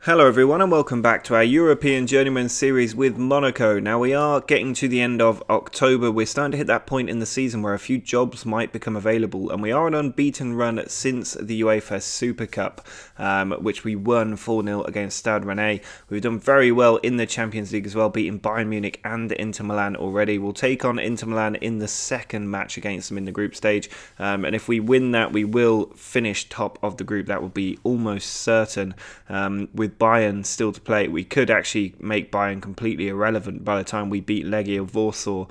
Hello everyone and welcome back to our European Journeyman series with Monaco. Now we are getting to the end of October. We're starting to hit that point in the season where a few jobs might become available, and we are an unbeaten run since the UEFA Super Cup, which we won 4-0 against Stade Rennais. We've done very well in the Champions League as well, beating Bayern Munich and Inter Milan already. We'll take on Inter Milan in the second match against them in the group stage, and if we win that, we will finish top of the group. That will be almost certain. With Bayern still to play, we could actually make Bayern completely irrelevant by the time we beat Legia Warsaw.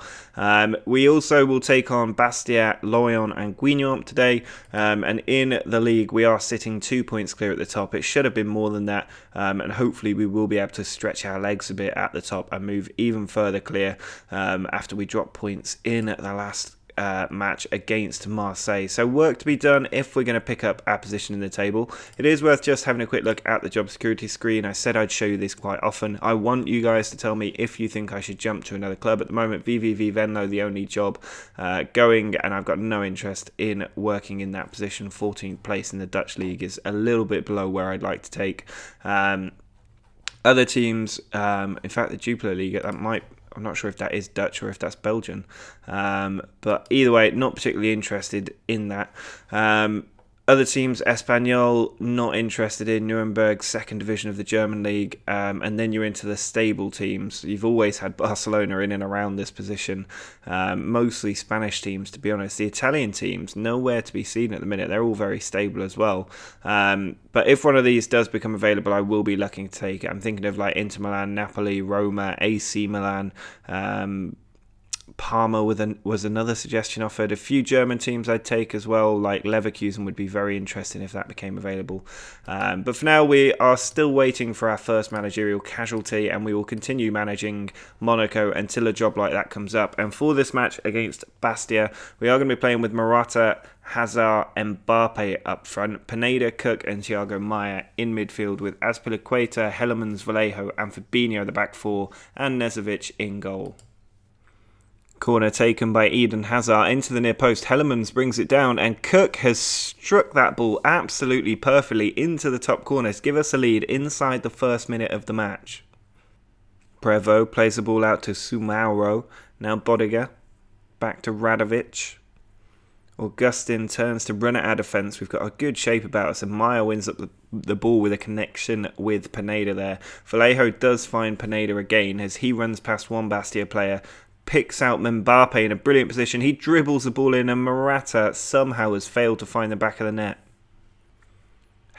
We also will take on Bastia, Lyon and Guingamp today, and in the league we are sitting 2 points clear at the top. It should have been more than that, and hopefully we will be able to stretch our legs a bit at the top and move even further clear after we drop points in the last match against Marseille. So work to be done if we're going to pick up our position in the table. It is worth just having a quick look at the job security screen. I said I'd show you this quite often. I want you guys to tell me if you think I should jump to another club. At the moment, VVV Venlo, the only job going, and I've got no interest in working in that position. 14th place in the Dutch league is a little bit below where I'd like to take. Other teams, in fact the Jupiler League, I'm not sure if that is Dutch or if that's Belgian. But either way, not particularly interested in that. Other teams, Espanyol, not interested in. Nuremberg, second division of the German league. And then you're into the stable teams. You've always had Barcelona in and around this position. Mostly Spanish teams, to be honest. The Italian teams, nowhere to be seen at the minute. They're all very stable as well. But if one of these does become available, I will be looking to take it. I'm thinking of like Inter Milan, Napoli, Roma, AC Milan, Parma was another suggestion offered. A few German teams I'd take as well, like Leverkusen would be very interesting if that became available. But for now, we are still waiting for our first managerial casualty, and we will continue managing Monaco until a job like that comes up. And for this match against Bastia, we are going to be playing with Morata, Hazard, Mbappe up front, Pineda, Cook and Thiago Maia in midfield, with Azpilicueta, Hellemans, Vallejo and Fabinho at the back four, and Nezovic in goal. Corner taken by Eden Hazard into the near post. Hellemans brings it down, and Cook has struck that ball absolutely perfectly into the top corner to give us a lead inside the first minute of the match. Prevo plays the ball out to Sumauro. Now Bodiger. Back to Radovic. Augustin turns to run at our defence. We've got a good shape about us, and Maya wins up the ball with a connection with Pineda there. Vallejo does find Pineda again as he runs past one Bastia player, picks out Mbappe in a brilliant position. He dribbles the ball in, and Morata somehow has failed to find the back of the net.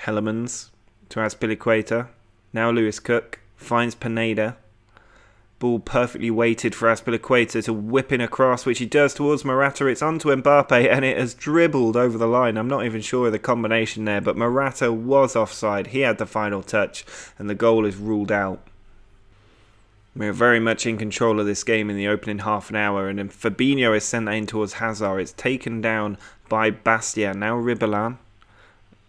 Hellemans to Azpilicueta. Now Lewis Cook finds Pineda. Ball perfectly weighted for Azpilicueta to whip in across, which he does towards Morata. It's onto Mbappe, and it has dribbled over the line. I'm not even sure of the combination there, but Morata was offside. He had the final touch, and the goal is ruled out. We're very much in control of this game in the opening half an hour, and then Fabinho is sent in towards Hazard. It's taken down by Bastia. Now Ribelan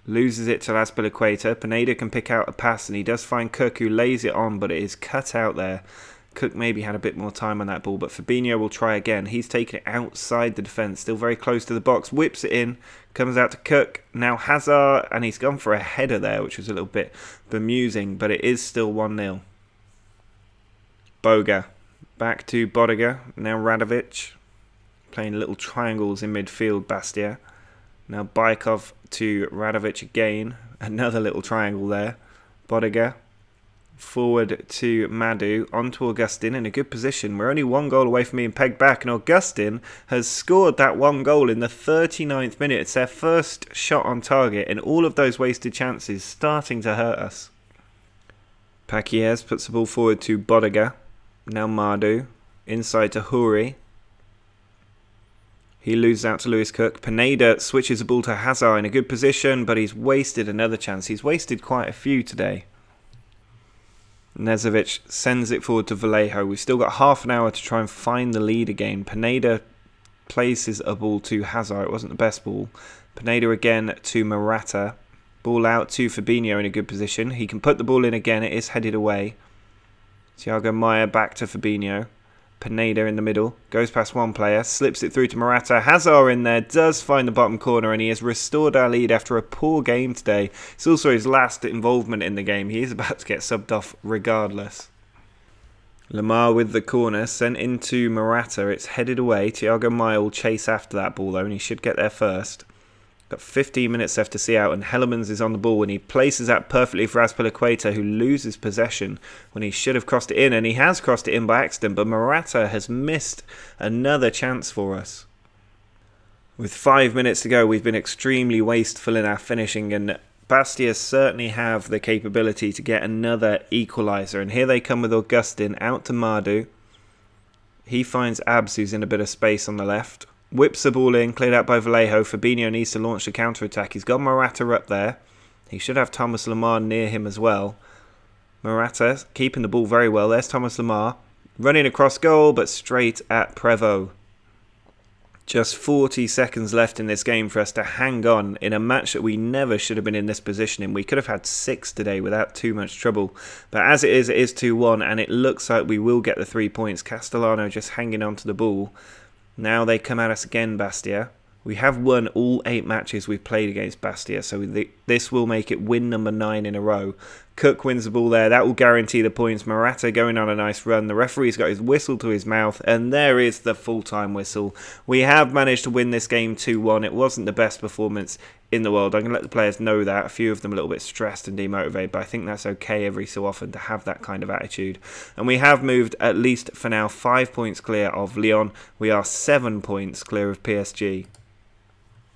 loses it to Azpilicueta. Pineda can pick out a pass, and he does find Cook, who lays it on, but it is cut out there. Cook maybe had a bit more time on that ball, but Fabinho will try again. He's taken it outside the defence, still very close to the box, whips it in, comes out to Cook. Now Hazard, and he's gone for a header there, which was a little bit bemusing, but it is still 1-0. Boga, back to Bodiger, now Radovic, playing little triangles in midfield, Bastia. Now Bajkov to Radovic again, another little triangle there. Bodiger, forward to Madu, on to Augustin in a good position. We're only one goal away from being pegged back, and Augustin has scored that one goal in the 39th minute. It's their first shot on target, and all of those wasted chances starting to hurt us. Paquies puts the ball forward to Bodiger. Now Madu, inside to Huri. He loses out to Lewis Cook. Pineda switches the ball to Hazard in a good position, but he's wasted another chance. He's wasted quite a few today. Nezovic sends it forward to Vallejo. We've still got half an hour to try and find the lead again. Pineda places a ball to Hazard. It wasn't the best ball. Pineda again to Morata. Ball out to Fabinho in a good position. He can put the ball in again. It is headed away. Thiago Maia back to Fabinho. Pineda in the middle, goes past one player, slips it through to Morata. Hazard in there, does find the bottom corner, and he has restored our lead after a poor game today. It's also his last involvement in the game. He is about to get subbed off regardless. Lamar with the corner, sent into Morata. It's headed away. Thiago Maia will chase after that ball though, and he should get there first. Got 15 minutes left to see out, and Hellemans is on the ball, and he places that perfectly for Azpilicueta, who loses possession when he should have crossed it in, and he has crossed it in by accident, but Morata has missed another chance for us. With 5 minutes to go, we've been extremely wasteful in our finishing, and Bastia certainly have the capability to get another equaliser, and here they come with Augustin out to Madu. He finds Abs, who's in a bit of space on the left. Whips the ball in, cleared out by Vallejo. Fabinho needs to launch the counter-attack. He's got Morata up there. He should have Thomas Lemar near him as well. Morata keeping the ball very well. There's Thomas Lemar. Running across goal, but straight at Prevost. Just 40 seconds left in this game for us to hang on in a match that we never should have been in this position in. We could have had 6 today without too much trouble. But as it is 2-1, and it looks like we will get the 3 points. Castellano just hanging on to the ball. Now they come at us again, Bastia. We have won all 8 matches we've played against Bastia, so this will make it win number 9 in a row. Cook wins the ball there. That will guarantee the points. Morata going on a nice run. The referee's got his whistle to his mouth, and there is the full-time whistle. We have managed to win this game 2-1. It wasn't the best performance in the world. I'm going to let the players know that. A few of them a little bit stressed and demotivated, but I think that's okay every so often to have that kind of attitude. And we have moved, at least for now, 5 points clear of Lyon. We are 7 points clear of PSG.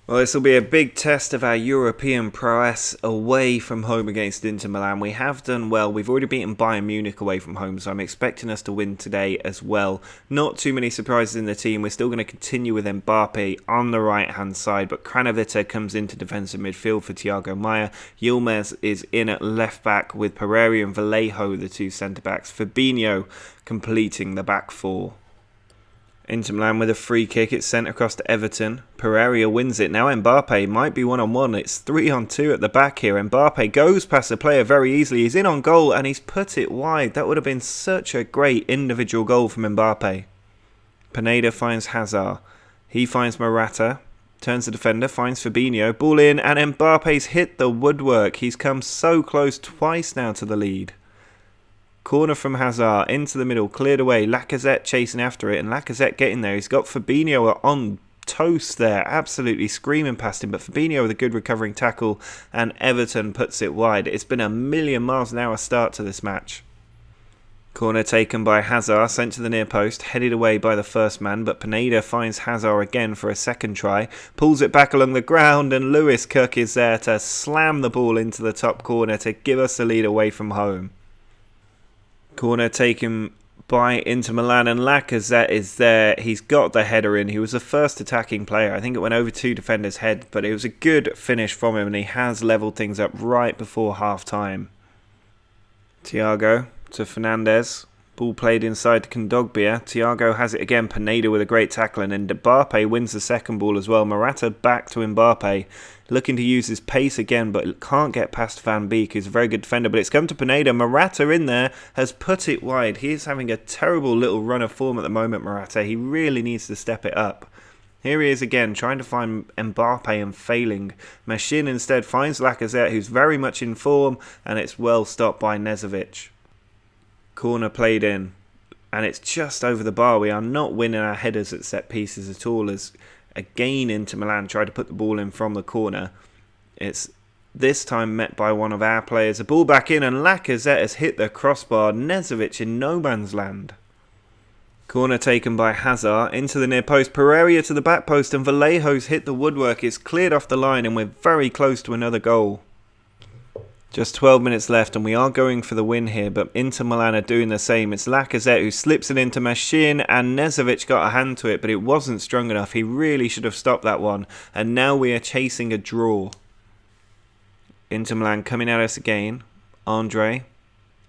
Well, this will be a big test of our European prowess away from home against Inter Milan. We have done well. We've already beaten Bayern Munich away from home, so I'm expecting us to win today as well. Not too many surprises in the team. We're still going to continue with Mbappe on the right-hand side, but Kranovita comes into defensive midfield for Thiago Maia. Yilmaz is in at left-back with Pereira and Vallejo, the 2 centre-backs. Fabinho completing the back 4. Inter Milan with a free kick. It's sent across to Everton. Pereira wins it. Now Mbappe might be 1-on-1. It's 3-on-2 at the back here. Mbappe goes past the player very easily. He's in on goal and he's put it wide. That would have been such a great individual goal from Mbappe. Pineda finds Hazard. He finds Morata. Turns the defender. Finds Fabinho. Ball in, and Mbappe's hit the woodwork. He's come so close twice now to the lead. Corner from Hazard into the middle, cleared away. Lacazette chasing after it, and Lacazette getting there. He's got Fabinho on toast there, absolutely screaming past him. But Fabinho with a good recovering tackle, and Everton puts it wide. It's been a million miles an hour start to this match. Corner taken by Hazard, sent to the near post, headed away by the first man, but Pineda finds Hazard again for a second try, pulls it back along the ground, and Lewis Cook is there to slam the ball into the top corner to give us the lead away from home. Corner taken by Inter Milan, and Lacazette is there. He's got the header in. He was the first attacking player. I think it went over 2 defenders' head, but it was a good finish from him, and he has levelled things up right before half-time. Thiago to Fernandez. Ball played inside to Kondogbia. Thiago has it again. Pineda with a great tackle, and then Mbappe wins the second ball as well. Morata back to Mbappe, looking to use his pace again, but can't get past Van Beek, who's a very good defender. But it's come to Pineda. Morata in there has put it wide. He's having a terrible little run of form at the moment, Morata. He really needs to step it up. Here he is again, trying to find Mbappe and failing. Machin instead finds Lacazette, who's very much in form, and it's well stopped by Nezovic. Corner played in, and it's just over the bar. We are not winning our headers at set pieces at all, as again Inter Milan try to put the ball in from the corner. It's this time met by one of our players. The ball back in, and Lacazette has hit the crossbar. Nezovic in no man's land. Corner taken by Hazard into the near post. Pereira to the back post, and Vallejo's hit the woodwork. It's cleared off the line, and we're very close to another goal. Just 12 minutes left, and we are going for the win here, but Inter Milan are doing the same. It's Lacazette who slips it into Machin, and Nezovic got a hand to it, but it wasn't strong enough. He really should have stopped that one, and now we are chasing a draw. Inter Milan coming at us again. Andre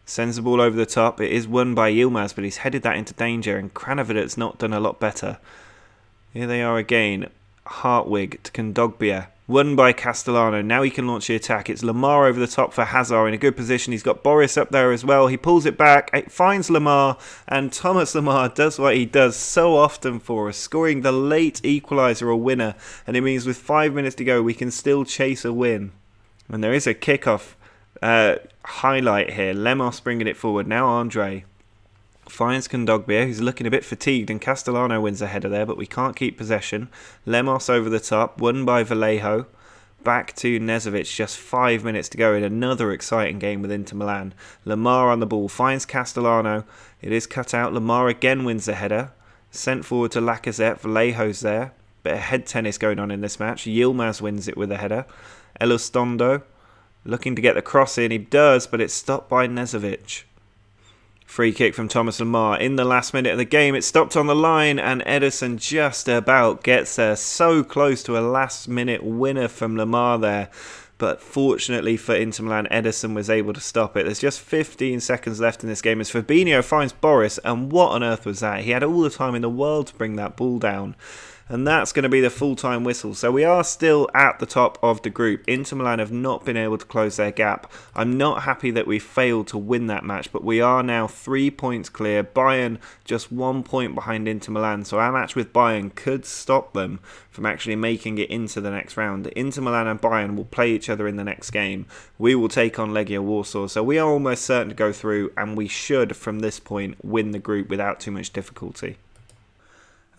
sends the ball over the top. It is won by Yilmaz, but he's headed that into danger, and Kranovit's not done a lot better. Here they are again. Hartwig to Kondogbia. Won by Castellano. Now he can launch the attack. It's Lamar over the top for Hazard in a good position. He's got Boris up there as well. He pulls it back. It finds Lamar. And Thomas Lamar does what he does so often for us, scoring the late equaliser or winner. And it means with 5 minutes to go, we can still chase a win. And there is a kickoff highlight here. Lemos bringing it forward. Now Andre finds Kondogbia, who's looking a bit fatigued, and Castellano wins a header there, but we can't keep possession. Lemos over the top, won by Vallejo. Back to Nezovic, just 5 minutes to go in another exciting game with Inter Milan. Lamar on the ball, finds Castellano. It is cut out. Lamar again wins the header. Sent forward to Lacazette. Vallejo's there. Bit of head tennis going on in this match. Yilmaz wins it with a header. Elustondo looking to get the cross in. He does, but it's stopped by Nezovic. Free kick from Thomas Lamar in the last minute of the game. It's stopped on the line and Ederson just about gets there. So close to a last minute winner from Lamar there. But fortunately for Inter Milan, Ederson was able to stop it. There's just 15 seconds left in this game as Fabinho finds Boris. And what on earth was that? He had all the time in the world to bring that ball down. And that's going to be the full-time whistle. So we are still at the top of the group. Inter Milan have not been able to close their gap. I'm not happy that we failed to win that match, but we are now 3 points clear. Bayern just 1 point behind Inter Milan. So our match with Bayern could stop them from actually making it into the next round. Inter Milan and Bayern will play each other in the next game. We will take on Legia Warsaw. So we are almost certain to go through, and we should, from this point, win the group without too much difficulty.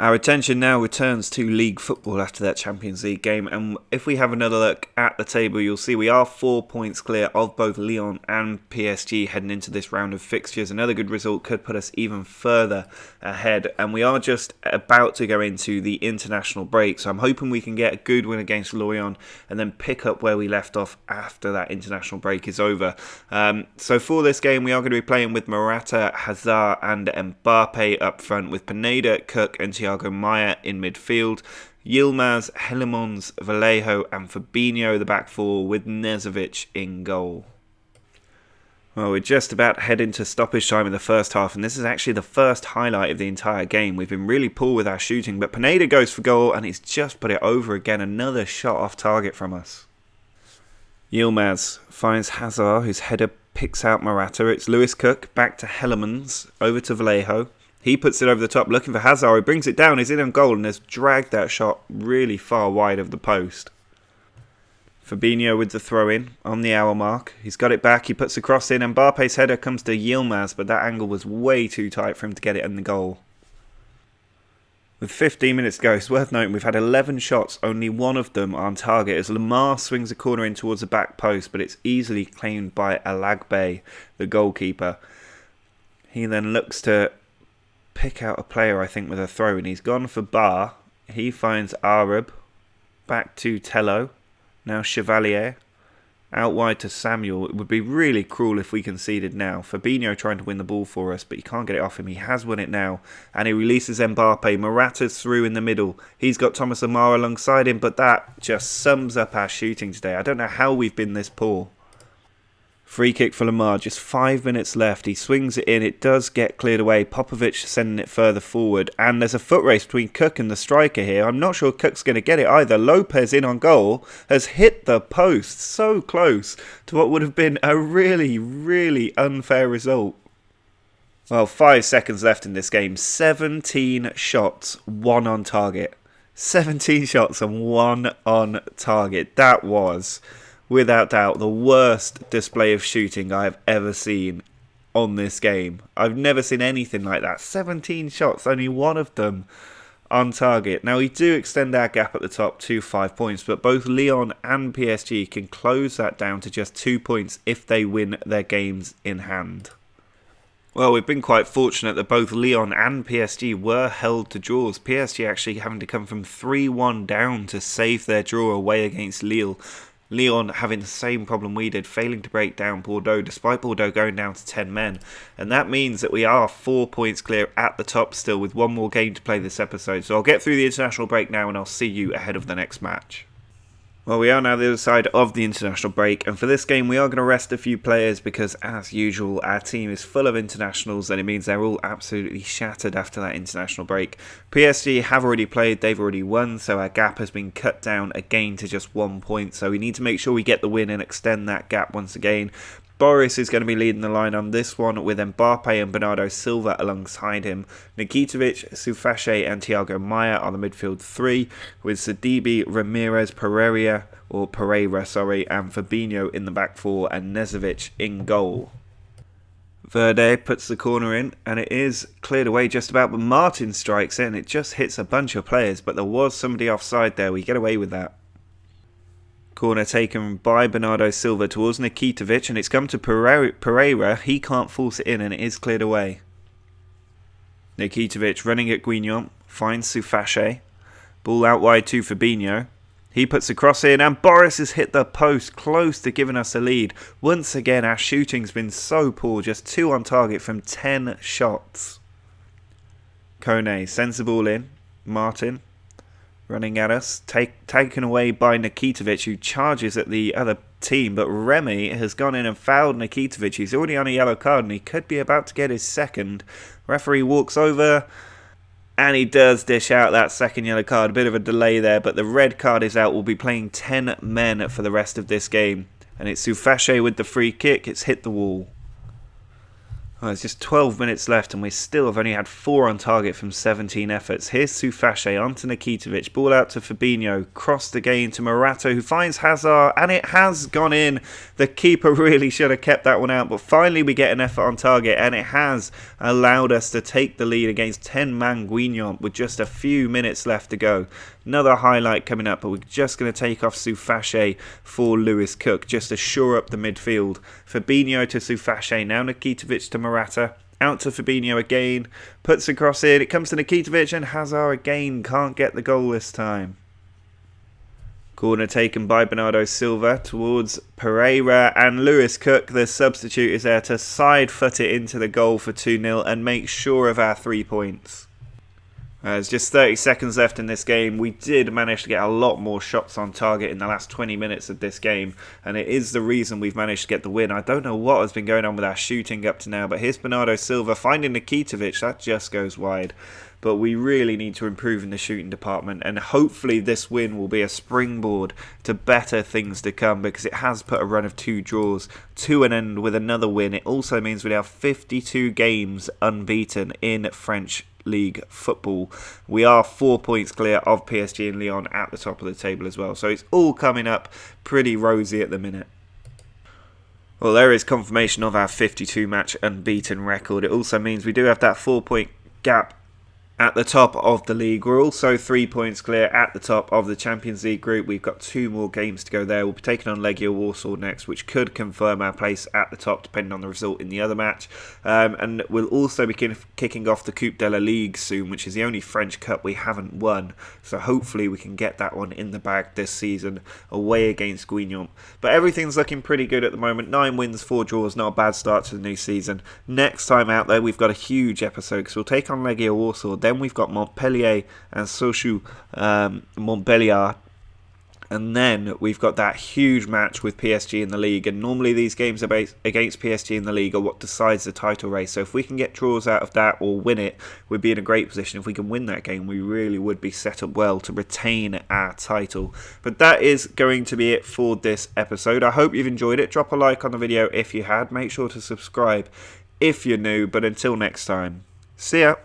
Our attention now returns to league football after that Champions League game, and if we have another look at the table, you'll see we are 4 points clear of both Lyon and PSG heading into this round of fixtures. Another good result could put us even further ahead, and we are just about to go into the international break, so I'm hoping we can get a good win against Lyon and then pick up where we left off after that international break is over. So for this game, we are going to be playing with Morata, Hazard and Mbappe up front, with Pineda, Cook and Thiago Maia in midfield, Yilmaz, Helemons, Vallejo and Fabinho the back four, with Nezovic in goal. Well, we're just about to head into stoppage time in the first half, and this is actually the first highlight of the entire game. We've been really poor with our shooting, but Pineda goes for goal and he's just put it over again. Another shot off target from us. Yilmaz finds Hazard, whose header picks out Morata. It's Lewis Cook, back to Helemons, over to Vallejo. He puts it over the top looking for Hazard. He brings it down. He's in on goal and has dragged that shot really far wide of the post. Fabinho with the throw in on the hour mark. He's got it back. He puts the cross in. Mbappe's header comes to Yilmaz, but that angle was way too tight for him to get it in the goal. With 15 minutes to go, it's worth noting we've had 11 shots, only one of them on target, as Lamar swings a corner in towards the back post, but it's easily claimed by Alagbe, the goalkeeper. He then looks to pick out a player, I think, with a throw, and he's gone for Bar. He finds Arab, back to Tello, now Chevalier, out wide to Samuel. It would be really cruel if we conceded now. Fabinho trying to win the ball for us, but you can't get it off him. He has won it now, and he releases Mbappe. Morata's through in the middle. He's got Thomas Lamar alongside him, but that just sums up our shooting today. I don't know how we've been this poor. Free kick for Lamar, just 5 minutes left. He swings it in, it does get cleared away. Popovic sending it further forward, and there's a foot race between Cook and the striker here. I'm not sure Cook's going to get it either. Lopez in on goal has hit the post, so close to what would have been a really, really unfair result. Well, 5 seconds left in this game. 17 shots, 1 on target. 17 shots and 1 on target. That was, without doubt, the worst display of shooting I have ever seen on this game. I've never seen anything like that. 17 shots, only 1 of them on target. Now, we do extend our gap at the top to 5 points, but both Lyon and PSG can close that down to just 2 points if they win their games in hand. Well, we've been quite fortunate that both Lyon and PSG were held to draws. PSG actually having to come from 3-1 down to save their draw away against Lille. Lyon having the same problem we did, failing to break down Bordeaux, despite Bordeaux going down to 10 men. And that means that we are 4 points clear at the top still, with one more game to play this episode. So I'll get through the international break now, and I'll see you ahead of the next match. Well, we are now the other side of the international break, and for this game we are going to rest a few players because, as usual, our team is full of internationals and it means they're all absolutely shattered after that international break. PSG have already played, they've already won, so our gap has been cut down again to just 1 point, so we need to make sure we get the win and extend that gap once again. Boris is going to be leading the line on this one with Mbappe and Bernardo Silva alongside him. Nikitovic, Soufache and Thiago Maia are the midfield three, with Sidibe, Ramirez, Pereira, and Fabinho in the back four and Nezovic in goal. Verde puts the corner in and it is cleared away just about, but Martin strikes in. It just hits a bunch of players, but there was somebody offside there. We get away with that. Corner taken by Bernardo Silva towards Nikitovic, and it's come to Pereira. He can't force it in, and it is cleared away. Nikitovic running at Guingamp, finds Soufache. Ball out wide to Fabinho. He puts a cross in, and Boris has hit the post, close to giving us a lead. Once again, our shooting's been so poor, just 2 on target from 10 shots. Kone sends the ball in. Martin running at us, taken away by Nikitovic, who charges at the other team, but Remy has gone in and fouled Nikitovic. He's already on a yellow card and he could be about to get his second. Referee walks over and he does dish out that second yellow card. A bit of a delay there, but the red card is out. We'll be playing 10 men for the rest of this game, and it's Soufache with the free kick. It's hit the wall. Oh, there's just 12 minutes left and we still have only had 4 on target from 17 efforts. Here's Soufache onto Nikitovic. Ball out to Fabinho. Crossed again to Morata, who finds Hazard, and it has gone in. The keeper really should have kept that one out, but finally we get an effort on target and it has allowed us to take the lead against 10-man Guingamp with just a few minutes left to go. Another highlight coming up, but we're just going to take off Soufache for Lewis Cook just to shore up the midfield. Fabinho to Soufache, now Nikitovic to Morata. Out to Fabinho again, puts a cross in, it comes to Nikitovic and Hazard again can't get the goal this time. Corner taken by Bernardo Silva towards Pereira, and Lewis Cook, the substitute, is there to side foot it into the goal for 2-0 and make sure of our 3 points. There's just 30 seconds left in this game. We did manage to get a lot more shots on target in the last 20 minutes of this game, and it is the reason we've managed to get the win. I don't know what has been going on with our shooting up to now, but here's Bernardo Silva finding Nikitovic. That just goes wide. But we really need to improve in the shooting department, and hopefully this win will be a springboard to better things to come, because it has put a run of 2 draws to an end with another win. It also means we have 52 games unbeaten in French League football. We are 4 points clear of PSG and Lyon at the top of the table as well, so it's all coming up pretty rosy at the minute. Well, there is confirmation of our 52 match unbeaten record. It also means we do have that 4-point gap at the top of the league. We're also 3 points clear at the top of the Champions League group. We've got 2 more games to go there. We'll be taking on Legia Warsaw next, which could confirm our place at the top depending on the result in the other match. And we'll also be kicking off the Coupe de la Ligue soon, which is the only French cup we haven't won. So hopefully we can get that one in the bag this season away against Guingamp. But everything's looking pretty good at the moment. 9 wins, 4 draws, not a bad start to the new season. Next time out there, we've got a huge episode because we'll take on Legia Warsaw. Then we've got Montpellier and Sochaux Montbéliard, and then we've got that huge match with PSG in the league. And normally these games against PSG in the league are what decides the title race, so if we can get draws out of that or win it, we'd be in a great position. If we can win that game, we really would be set up well to retain our title. But that is going to be it for this episode. I hope you've enjoyed it. Drop a like on the video if you had. Make sure to subscribe if you're new, but until next time, see ya.